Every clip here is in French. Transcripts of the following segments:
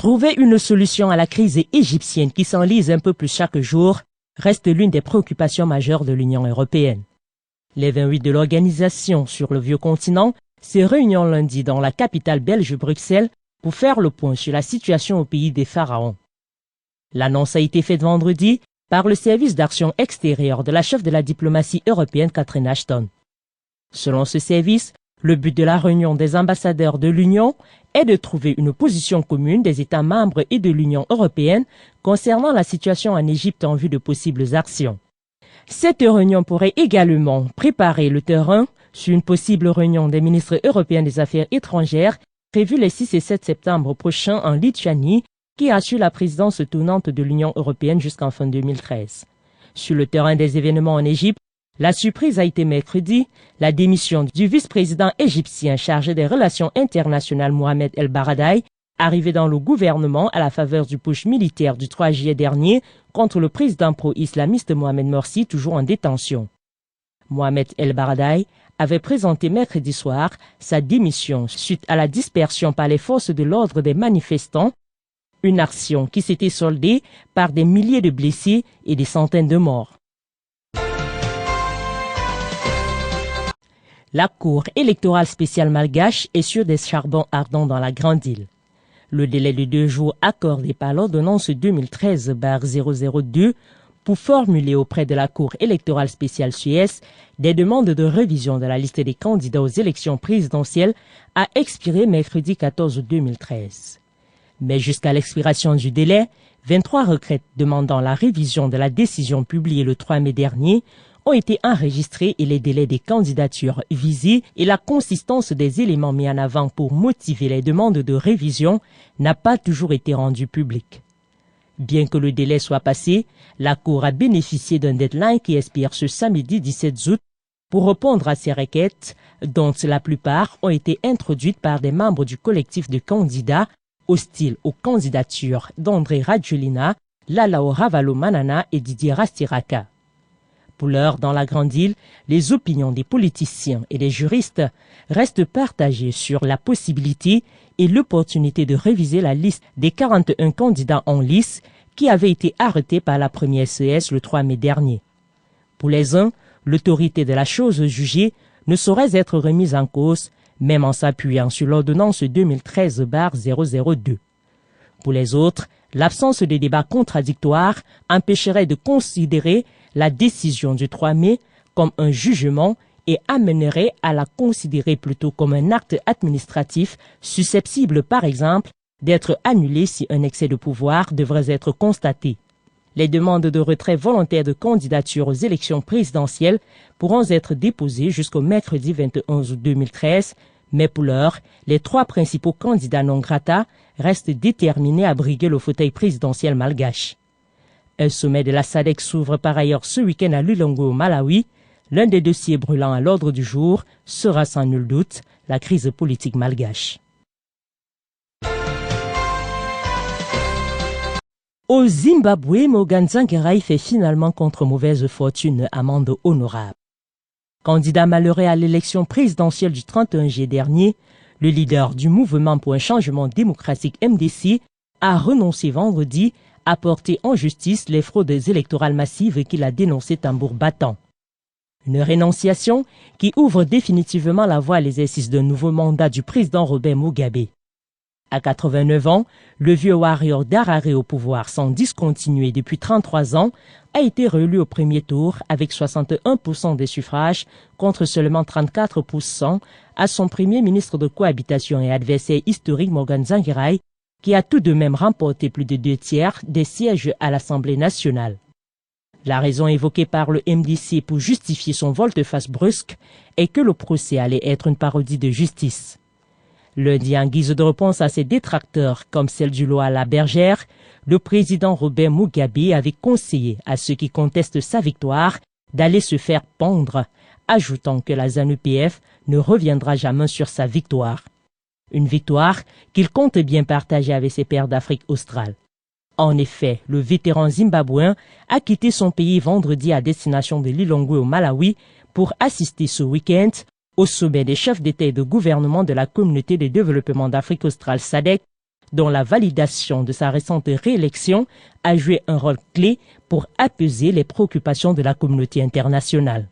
Trouver une solution à la crise égyptienne qui s'enlise un peu plus chaque jour reste l'une des préoccupations majeures de l'Union européenne. Les 28 de l'organisation sur le vieux continent se réunissent lundi dans la capitale belge Bruxelles pour faire le point sur la situation au pays des pharaons. L'annonce a été faite vendredi par le service d'action extérieure de la chef de la diplomatie européenne Catherine Ashton. Selon ce service, le but de la réunion des ambassadeurs de l'Union est de trouver une position commune des États membres et de l'Union européenne concernant la situation en Égypte en vue de possibles actions. Cette réunion pourrait également préparer le terrain sur une possible réunion des ministres européens des Affaires étrangères prévue les 6 et 7 septembre prochains en Lituanie, qui assure la présidence tournante de l'Union européenne jusqu'en fin 2013. Sur le terrain des événements en Égypte, la surprise a été mercredi, la démission du vice-président égyptien chargé des relations internationales Mohamed El Baradei, arrivé dans le gouvernement à la faveur du putsch militaire du 3 juillet dernier contre le président pro-islamiste Mohamed Morsi, toujours en détention. Mohamed El Baradei avait présenté mercredi soir sa démission suite à la dispersion par les forces de l'ordre des manifestants, une action qui s'était soldée par des milliers de blessés et des centaines de morts. La Cour électorale spéciale malgache est sur des charbons ardents dans la Grande Île. Le délai de 2 jours accordé par l'ordonnance 2013-002 pour formuler auprès de la Cour électorale spéciale Suez des demandes de révision de la liste des candidats aux élections présidentielles a expiré mercredi 14 août 2013. Mais jusqu'à l'expiration du délai, 23 requêtes demandant la révision de la décision publiée le 3 mai dernier ont été enregistrés et les délais des candidatures visées et la consistance des éléments mis en avant pour motiver les demandes de révision n'a pas toujours été rendue publique. Bien que le délai soit passé, la Cour a bénéficié d'un deadline qui expire ce samedi 17 août pour répondre à ces requêtes, dont la plupart ont été introduites par des membres du collectif de candidats hostiles aux candidatures d'André Rajoelina, Lalao Ravalomanana et Didier Rastiraka. Pour l'heure, dans la Grande Île, les opinions des politiciens et des juristes restent partagées sur la possibilité et l'opportunité de réviser la liste des 41 candidats en lice qui avaient été arrêtés par la première SES le 3 mai dernier. Pour les uns, l'autorité de la chose jugée ne saurait être remise en cause, même en s'appuyant sur l'ordonnance 2013-002. Pour les autres, l'absence de débats contradictoires empêcherait de considérer la décision du 3 mai comme un jugement et amènerait à la considérer plutôt comme un acte administratif susceptible, par exemple, d'être annulé si un excès de pouvoir devrait être constaté. Les demandes de retrait volontaire de candidature aux élections présidentielles pourront être déposées jusqu'au mercredi 21 août 2013, mais pour l'heure, les 3 principaux candidats non grata restent déterminés à briguer le fauteuil présidentiel malgache. Un sommet de la SADC s'ouvre par ailleurs ce week-end à Lilongwe au Malawi. L'un des dossiers brûlants à l'ordre du jour sera sans nul doute la crise politique malgache. Au Zimbabwe, Morgan Tsvangirai fait finalement contre mauvaise fortune amende honorable. Candidat malheureux à l'élection présidentielle du 31 juillet dernier, le leader du mouvement pour un changement démocratique MDC a renoncé vendredi à porter en justice les fraudes électorales massives qu'il a dénoncées tambour battant. Une rénonciation qui ouvre définitivement la voie à l'exercice d'un nouveau mandat du président Robert Mugabe. À 89 ans, le vieux warrior d'Harare au pouvoir sans discontinuer depuis 33 ans a été réélu au premier tour avec 61% des suffrages contre seulement 34% à son premier ministre de cohabitation et adversaire historique Morgan Tsvangirai, qui a tout de même remporté plus de 2/3 des sièges à l'Assemblée nationale. La raison évoquée par le MDC pour justifier son volte-face brusque est que le procès allait être une parodie de justice. Lundi, en guise de réponse à ses détracteurs comme celle du Loa la Bergère, le président Robert Mugabe avait conseillé à ceux qui contestent sa victoire d'aller se faire pendre, ajoutant que la ZANU-PF ne reviendra jamais sur sa victoire. Une victoire qu'il compte bien partager avec ses pairs d'Afrique australe. En effet, le vétéran zimbabwéen a quitté son pays vendredi à destination de Lilongwe au Malawi pour assister ce week-end au sommet des chefs d'État et de gouvernement de la Communauté de développement d'Afrique australe SADC dont la validation de sa récente réélection a joué un rôle clé pour apaiser les préoccupations de la communauté internationale.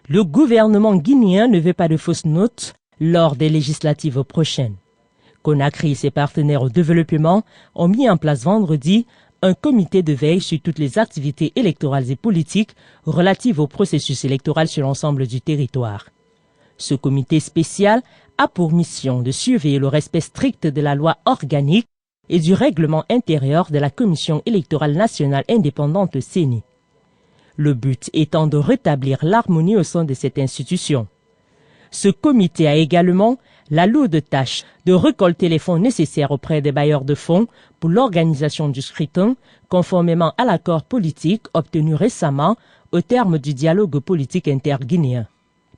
Le gouvernement guinéen ne veut pas de fausses notes lors des législatives prochaines. Conakry et ses partenaires au développement ont mis en place vendredi un comité de veille sur toutes les activités électorales et politiques relatives au processus électoral sur l'ensemble du territoire. Ce comité spécial a pour mission de surveiller le respect strict de la loi organique et du règlement intérieur de la Commission électorale nationale indépendante CENI. Le but étant de rétablir l'harmonie au sein de cette institution. Ce comité a également la lourde tâche de récolter les fonds nécessaires auprès des bailleurs de fonds pour l'organisation du scrutin, conformément à l'accord politique obtenu récemment au terme du dialogue politique interguinéen.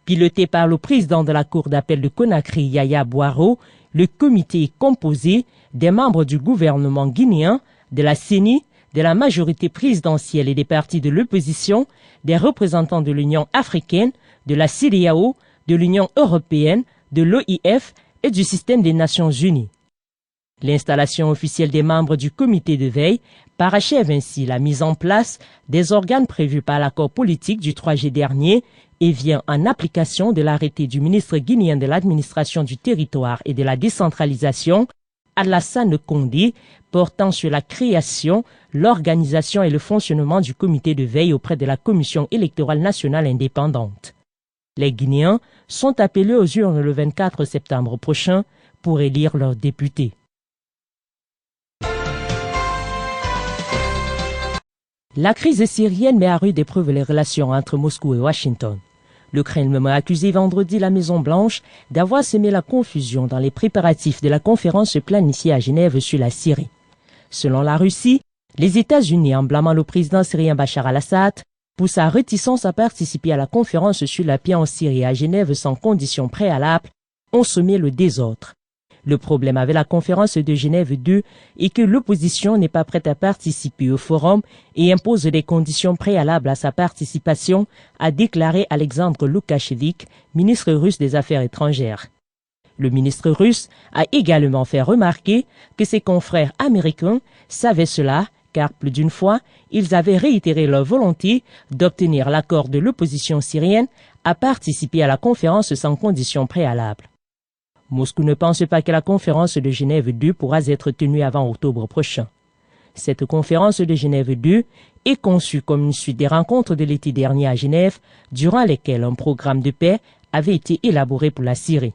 Piloté par le président de la Cour d'appel de Conakry, Yaya Boiro, le comité est composé des membres du gouvernement guinéen, de la CENI, de la majorité présidentielle et des partis de l'opposition, des représentants de l'Union africaine, de la CEDEAO, de l'Union européenne, de l'OIF et du système des Nations unies. L'installation officielle des membres du comité de veille parachève ainsi la mise en place des organes prévus par l'accord politique du 3 juillet dernier et vient en application de l'arrêté du ministre guinéen de l'administration du territoire et de la décentralisation, Alassane Condé, portant sur la création, l'organisation et le fonctionnement du comité de veille auprès de la Commission électorale nationale indépendante. Les Guinéens sont appelés aux urnes le 24 septembre prochain pour élire leurs députés. La crise syrienne met à rude épreuve les relations entre Moscou et Washington. Le Kremlin a accusé vendredi la Maison-Blanche d'avoir semé la confusion dans les préparatifs de la conférence planifiée à Genève sur la Syrie. Selon la Russie, les États-Unis, en blâmant le président syrien Bachar al-Assad pour sa réticence à participer à la conférence sur la paix en Syrie à Genève sans conditions préalables, ont semé le désordre. Le problème avec la conférence de Genève 2 est que l'opposition n'est pas prête à participer au forum et impose des conditions préalables à sa participation, a déclaré Alexandre Loukachevik, ministre russe des Affaires étrangères. Le ministre russe a également fait remarquer que ses confrères américains savaient cela, car plus d'une fois, ils avaient réitéré leur volonté d'obtenir l'accord de l'opposition syrienne à participer à la conférence sans conditions préalables. Moscou ne pense pas que la conférence de Genève 2 pourra être tenue avant octobre prochain. Cette conférence de Genève 2 est conçue comme une suite des rencontres de l'été dernier à Genève, durant lesquelles un programme de paix avait été élaboré pour la Syrie.